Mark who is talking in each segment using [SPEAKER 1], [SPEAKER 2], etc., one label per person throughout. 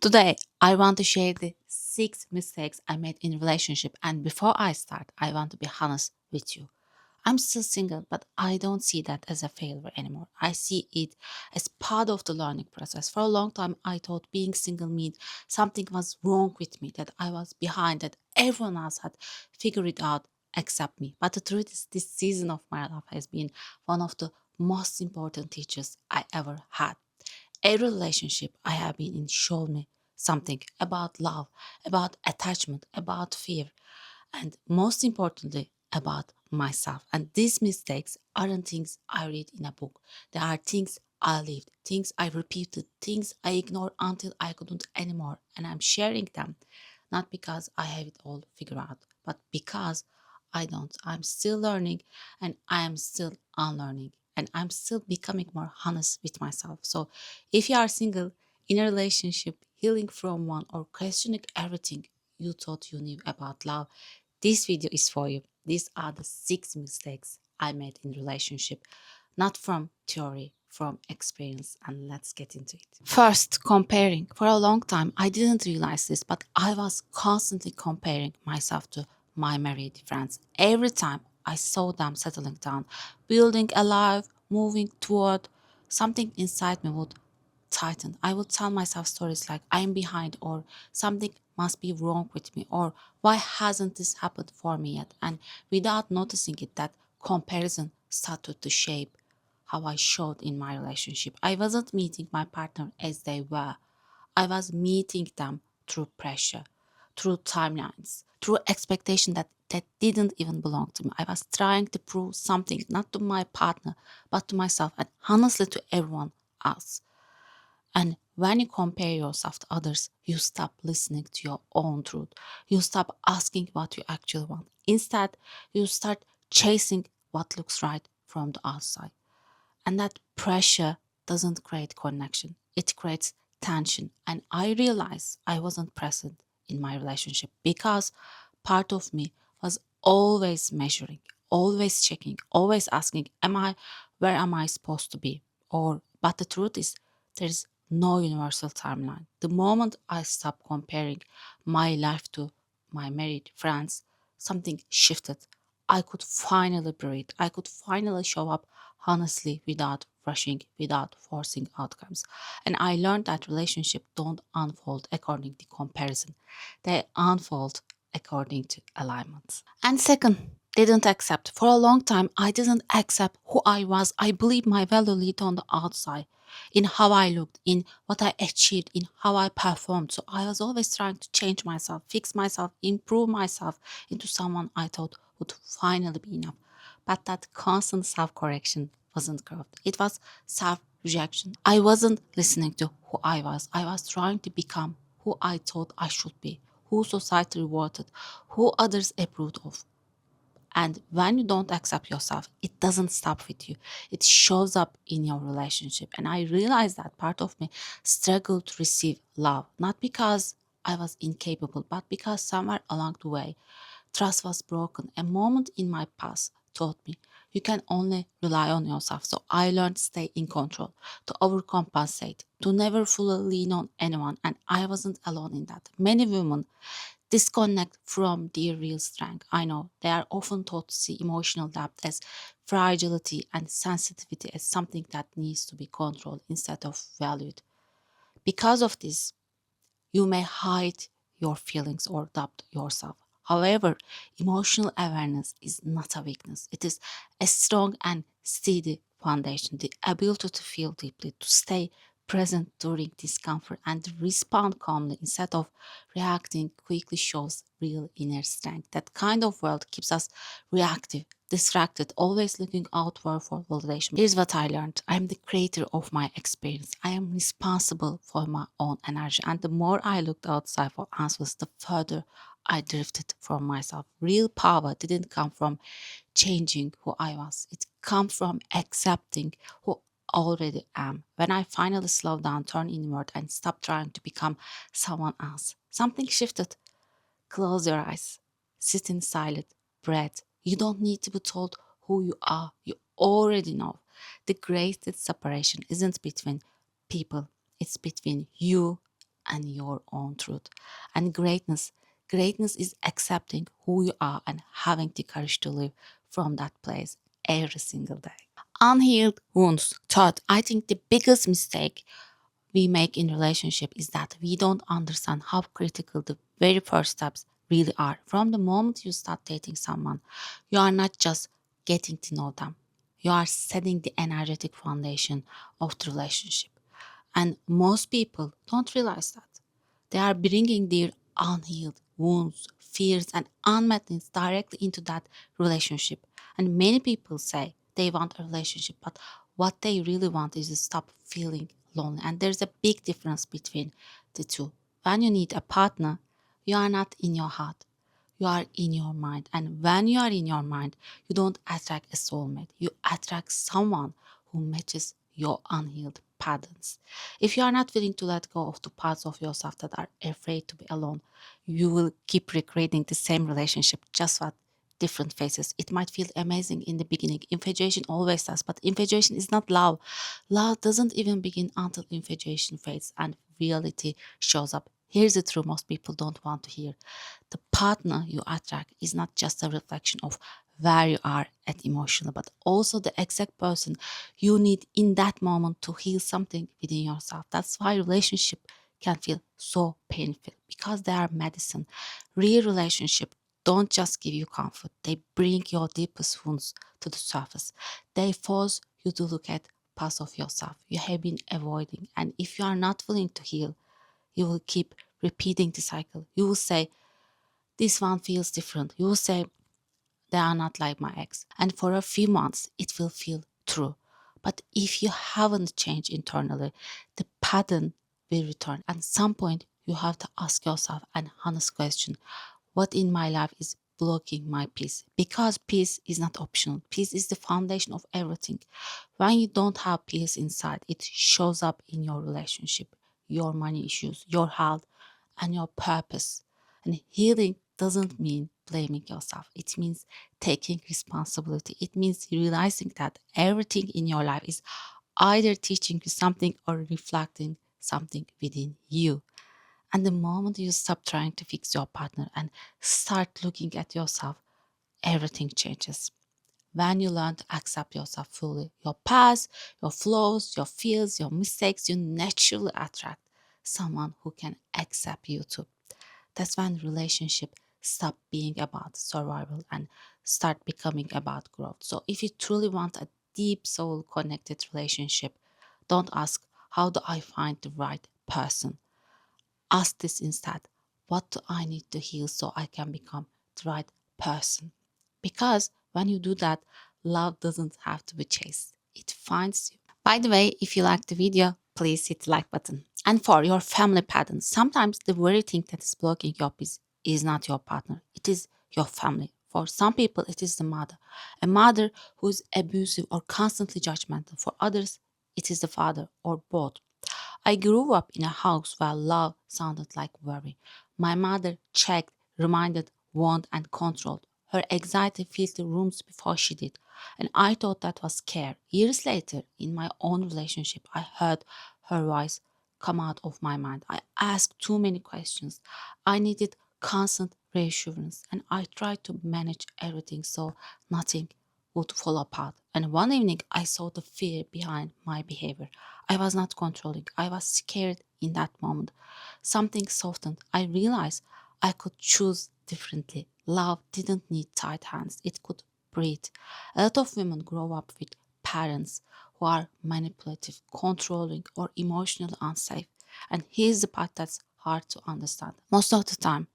[SPEAKER 1] Today, I want to share the 6 mistakes I made in relationship, and before I start, I want to be honest with you. I'm still single, but I don't see that as a failure anymore. I see it as part of the learning process. For a long time, I thought being single meant something was wrong with me, that I was behind, that everyone else had figured it out except me. But the truth is, this season of my life has been one of the most important teachers I ever had. Every relationship I have been in showed me something about love, about attachment, about fear, and most importantly, about myself. And these mistakes aren't things I read in a book, they are things I lived, things I repeated, things I ignored until I couldn't anymore. And I'm sharing them not because I have it all figured out, but because I don't. I'm still learning and I am still unlearning and I'm still becoming more honest with myself. So if you are single, in a relationship, healing from one, or questioning everything you thought you knew about love, this video is for you. These are the 6 mistakes I made in relationship, not from theory, from experience, and let's get into it. First, comparing. For a long time, I didn't realize this, but I was constantly comparing myself to my married friends. Every time I saw them settling down, building a life, moving toward something inside me would tighten. I would tell myself stories like I'm behind, or something must be wrong with me, or why hasn't this happened for me yet? And without noticing it, that comparison started to shape how I showed in my relationship. I wasn't meeting my partner as they were. I was meeting them through pressure, through timelines, through expectation that didn't even belong to me. I was trying to prove something, not to my partner, but to myself, and honestly to everyone else. And when you compare yourself to others, you stop listening to your own truth. You stop asking what you actually want. Instead, you start chasing what looks right from the outside. And that pressure doesn't create connection, it creates tension. And I realized I wasn't present in my relationship because part of me was always measuring, always checking, always asking, where am I supposed to be? But the truth is, there's no universal timeline. The moment I stopped comparing my life to my married friends, something shifted. I could finally breathe. I could finally show up honestly without rushing, without forcing outcomes. And I learned that relationships don't unfold according to comparison. They unfold according to alignment. And second, didn't accept. For a long time, I didn't accept who I was. I believed my value lived on the outside, in how I looked, in what I achieved, in how I performed. So I was always trying to change myself, fix myself, improve myself into someone I thought would finally be enough. But that constant self correction wasn't growth, it was self rejection. I wasn't listening to who I was trying to become who I thought I should be, who society rewarded, who others approved of. And when you don't accept yourself, it doesn't stop with you. It shows up in your relationship. And I realized that part of me struggled to receive love, not because I was incapable, but because somewhere along the way, trust was broken. A moment in my past taught me you can only rely on yourself. So I learned to stay in control, to overcompensate, to never fully lean on anyone. And I wasn't alone in that. Many women disconnect from their real strength. I know they are often taught to see emotional depth as fragility and sensitivity as something that needs to be controlled instead of valued. Because of this, you may hide your feelings or doubt yourself. However, emotional awareness is not a weakness. It is a strong and steady foundation. The ability to feel deeply, to stay present during discomfort, and to respond calmly instead of reacting quickly shows real inner strength. That kind of world keeps us reactive, distracted, always looking outward for validation. Here's what I learned: I am the creator of my experience. I am responsible for my own energy. And the more I looked outside for answers, the further I drifted from myself. Real power didn't come from changing who I was, it comes from accepting who already am. When I finally slowed down, turned inward, and stopped trying to become someone else, something shifted. Close your eyes, sit in silence, breathe. You don't need to be told who you are, you already know. The greatest separation isn't between people, it's between you and your own truth. And greatness is accepting who you are and having the courage to live from that place every single day. Unhealed wounds. Third, I think the biggest mistake we make in relationship is that we don't understand how critical the very first steps really are. From the moment you start dating someone, you are not just getting to know them. You are setting the energetic foundation of the relationship. And most people don't realize that. They are bringing their unhealed wounds, fears, and unmet needs directly into that relationship. And many people say they want a relationship, but what they really want is to stop feeling lonely. And there's a big difference between the two. When you need a partner, you are not in your heart. You are in your mind. And when you are in your mind, you don't attract a soulmate. You attract someone who matches your unhealed patterns. If you are not willing to let go of the parts of yourself that are afraid to be alone, you will keep recreating the same relationship, just with different faces. It might feel amazing in the beginning. Infatuation always does, but infatuation is not love. Love doesn't even begin until infatuation fades and reality shows up. Here's the truth most people don't want to hear. The partner you attract is not just a reflection of where you are at emotional, but also the exact person you need in that moment to heal something within yourself. That's why relationship can feel so painful because they are medicine. Real relationship don't just give you comfort, they bring your deepest wounds to the surface. They force you to look at parts of yourself you have been avoiding. And if you are not willing to heal, you will keep repeating the cycle. You will say, this one feels different. You will say, they are not like my ex. And for a few months, it will feel true. But if you haven't changed internally, the pattern will return. At some point, you have to ask yourself an honest question. What in my life is blocking my peace? Because peace is not optional. Peace is the foundation of everything. When you don't have peace inside, it shows up in your relationship, your money issues, your health, and your purpose. And healing doesn't mean blaming yourself. It means taking responsibility. It means realizing that everything in your life is either teaching you something or reflecting something within you. And the moment you stop trying to fix your partner and start looking at yourself, everything changes. When you learn to accept yourself fully, your past, your flaws, your fears, your mistakes, you naturally attract someone who can accept you too. That's when relationship stop being about survival and start becoming about growth. So if you truly want a deep soul connected relationship, don't ask, how do I find the right person? Ask this instead, what do I need to heal so I can become the right person? Because when you do that, love doesn't have to be chased. It finds you. By the way, if you liked the video, please hit the like button. And for your family patterns, sometimes the very thing that is blocking your peace is not your partner. It is your family. For some people, it is the mother. A mother who is abusive or constantly judgmental. For others, it is the father or both. I grew up in a house where love sounded like worry. My mother checked, reminded, warned, and controlled. Her anxiety filled the rooms before she did, and I thought that was care. Years later, in my own relationship, I heard her voice come out of my mind. I asked too many questions. I needed constant reassurance, and I tried to manage everything so nothing would fall apart. And one evening, I saw the fear behind my behavior. I was not controlling. I was scared in that moment. Something softened. I realized I could choose differently. Love didn't need tight hands. It could breathe. A lot of women grow up with parents who are manipulative, controlling, or emotionally unsafe. And here's the part that's hard to understand. Most of the time,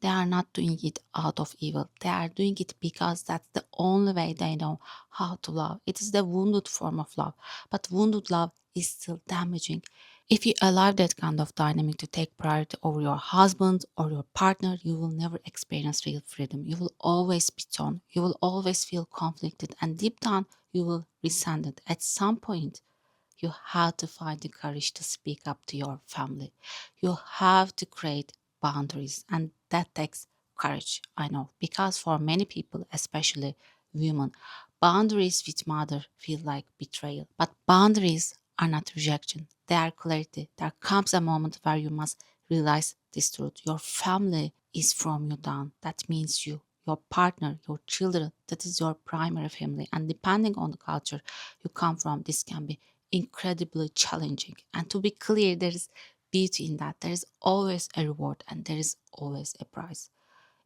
[SPEAKER 1] they are not doing it out of evil. They are doing it because that's the only way they know how to love. It is the wounded form of love, but wounded love is still damaging. If you allow that kind of dynamic to take priority over your husband or your partner, you will never experience real freedom. You will always be torn. You will always feel conflicted, and deep down, you will resent it. At some point, you have to find the courage to speak up to your family. You have to create boundaries, and that takes courage, I know, because for many people, especially women, boundaries with mother feel like betrayal. But boundaries are not rejection, they are clarity. There comes a moment where you must realize this truth. Your family is from you down. That means you, your partner, your children. That is your primary family. And depending on the culture you come from, this can be incredibly challenging. And to be clear, there is beauty in that. There is always a reward and there is always a price.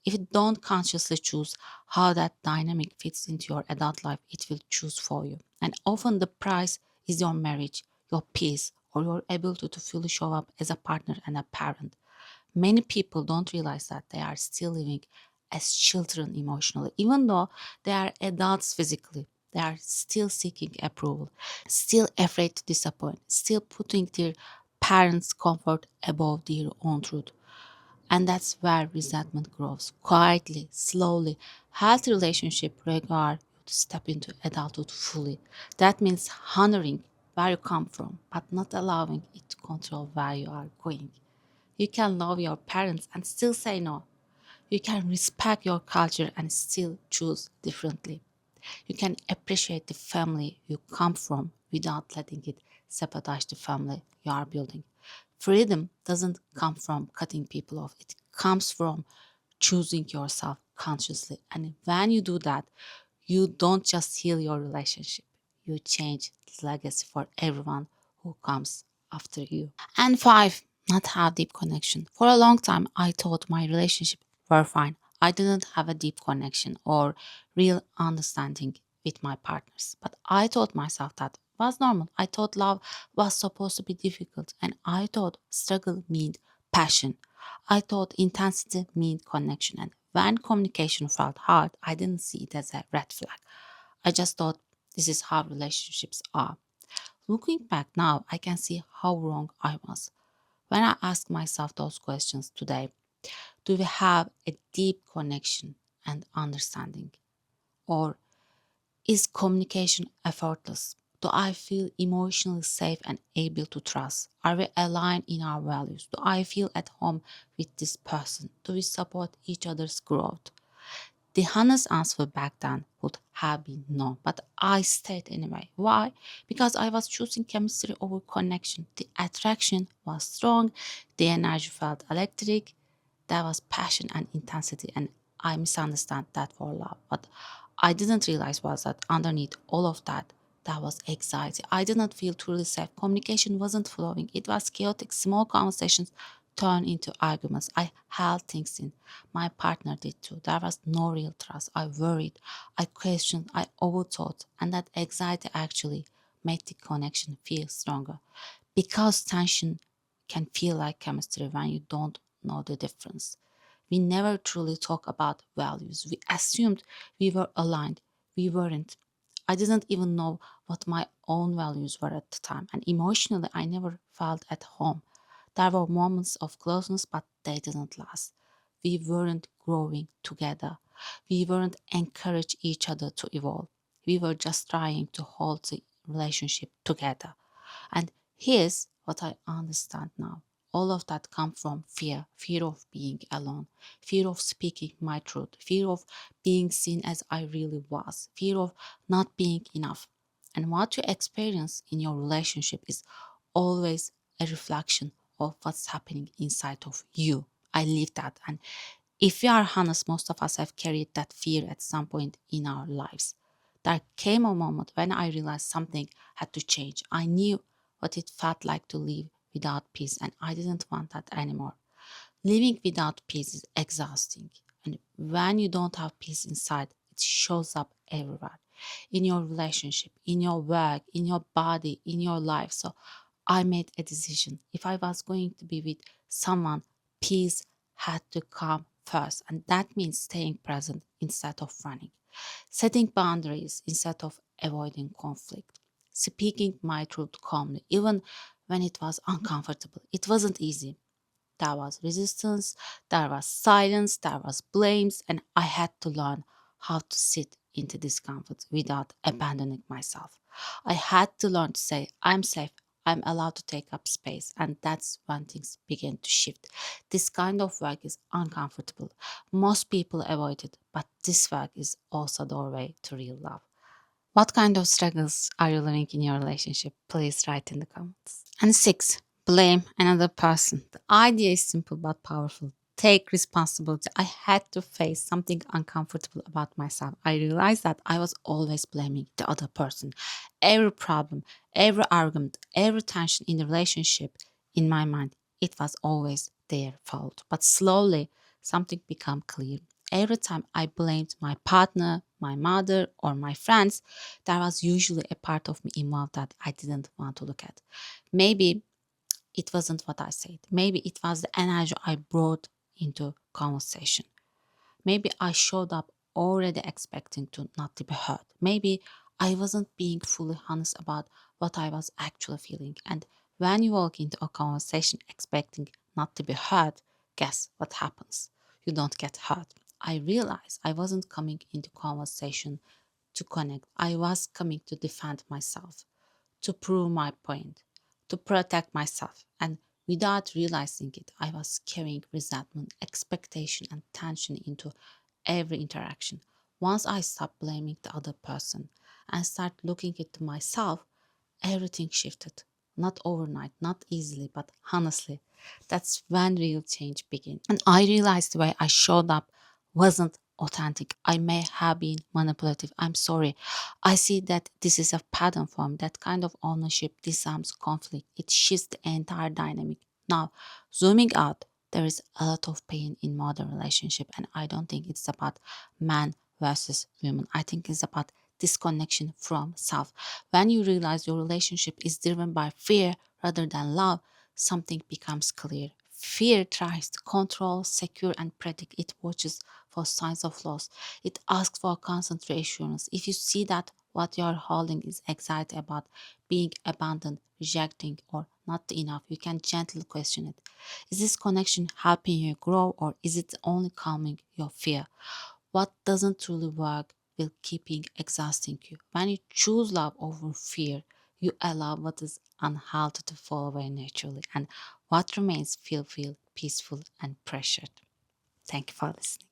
[SPEAKER 1] If you don't consciously choose how that dynamic fits into your adult life, it will choose for you. And often the price is your marriage, your peace, or your ability to fully show up as a partner and a parent. Many people don't realize that they are still living as children emotionally, even though they are adults physically. They are still seeking approval, still afraid to disappoint, still putting their parents' comfort above their own truth. And that's where resentment grows quietly, slowly. Healthy relationship require you to step into adulthood fully. That means honoring where you come from, but not allowing it to control where you are going. You can love your parents and still say no. You can respect your culture and still choose differently. You can appreciate the family you come from without letting it sabotage the family you are building. Freedom doesn't come from cutting people off, it comes from choosing yourself consciously. And when you do that, you don't just heal your relationship, you change the legacy for everyone who comes after you. And five, not have deep connection. For a long time, I thought my relationship were fine. I didn't have a deep connection or real understanding with my partners. But I told myself that was normal. I thought love was supposed to be difficult, and I thought struggle meant passion. I thought intensity meant connection, and when communication felt hard, I didn't see it as a red flag. I just thought this is how relationships are. Looking back now, I can see how wrong I was. When I ask myself those questions today, do we have a deep connection and understanding? Or is communication effortless? Do I feel emotionally safe and able to trust? Are we aligned in our values? Do I feel at home with this person? Do we support each other's growth? The honest answer back then would have been no, but I stayed anyway. Why? Because I was choosing chemistry over connection. The attraction was strong, the energy felt electric, there was passion and intensity, and I misunderstood that for love. What I didn't realize was that underneath all of that, there was anxiety. I didn't feel truly safe. Communication wasn't flowing. It was chaotic. Small conversations turned into arguments. I held things in. My partner did too. There was no real trust. I worried. I questioned. I overthought. And that anxiety actually made the connection feel stronger. Because tension can feel like chemistry when you don't know the difference. We never truly talk about values. We assumed we were aligned. We weren't. I didn't even know what my own values were at the time, and emotionally, I never felt at home. There were moments of closeness, but they didn't last. We weren't growing together. We weren't encouraging each other to evolve. We were just trying to hold the relationship together. And here's what I understand now. All of that come from fear, fear of being alone, fear of speaking my truth, fear of being seen as I really was, fear of not being enough. And what you experience in your relationship is always a reflection of what's happening inside of you. I live that. And if we are honest, most of us have carried that fear at some point in our lives. There came a moment when I realized something had to change. I knew what it felt like to live without peace, and I didn't want that anymore. Living without peace is exhausting, and when you don't have peace inside, it shows up everywhere in your relationship, in your work, in your body, in your life. So I made a decision. If I was going to be with someone, peace had to come first. And that means staying present instead of running, setting boundaries instead of avoiding conflict, speaking my truth calmly, even when it was uncomfortable. It wasn't easy. There was resistance, there was silence, there was blames, and I had to learn how to sit into discomfort without abandoning myself. I had to learn to say, I'm safe, I'm allowed to take up space, and that's when things began to shift. This kind of work is uncomfortable. Most people avoid it, but this work is also the doorway to real love. What kind of struggles are you living in your relationship? Please write in the comments. And six, blame another person. The idea is simple but powerful. Take responsibility. I had to face something uncomfortable about myself. I realized that I was always blaming the other person. Every problem, every argument, every tension in the relationship, in my mind, it was always their fault. But slowly, something became clear. Every time I blamed my partner, my mother, or my friends, there was usually a part of me involved that I didn't want to look at. Maybe it wasn't what I said. Maybe it was the energy I brought into conversation. Maybe I showed up already expecting to not to be heard. Maybe I wasn't being fully honest about what I was actually feeling. And when you walk into a conversation expecting not to be heard, guess what happens? You don't get heard. I realized I wasn't coming into conversation to connect. I was coming to defend myself, to prove my point, to protect myself. And without realizing it, I was carrying resentment, expectation, and tension into every interaction. Once I stopped blaming the other person and started looking at myself, everything shifted. Not overnight, not easily, but honestly. That's when real change began. And I realized the way I showed up wasn't authentic. I may have been manipulative. I'm sorry. I see that this is a pattern form. That kind of ownership disarms conflict. It shifts the entire dynamic. Now, zooming out, there is a lot of pain in modern relationship, and I don't think it's about man versus woman. I think it's about disconnection from self. When you realize your relationship is driven by fear rather than love, something becomes clear. Fear tries to control, secure, and predict. It watches for signs of loss. It asks for constant reassurance. If you see that what you are holding is anxiety about being abandoned, rejecting, or not enough, you can gently question it. Is this connection helping you grow, or is it only calming your fear? What doesn't truly work will keeping exhausting you. When you choose love over fear, you allow what is unhealthy to fall away naturally, and what remains feel peaceful and pressured. Thank you for listening.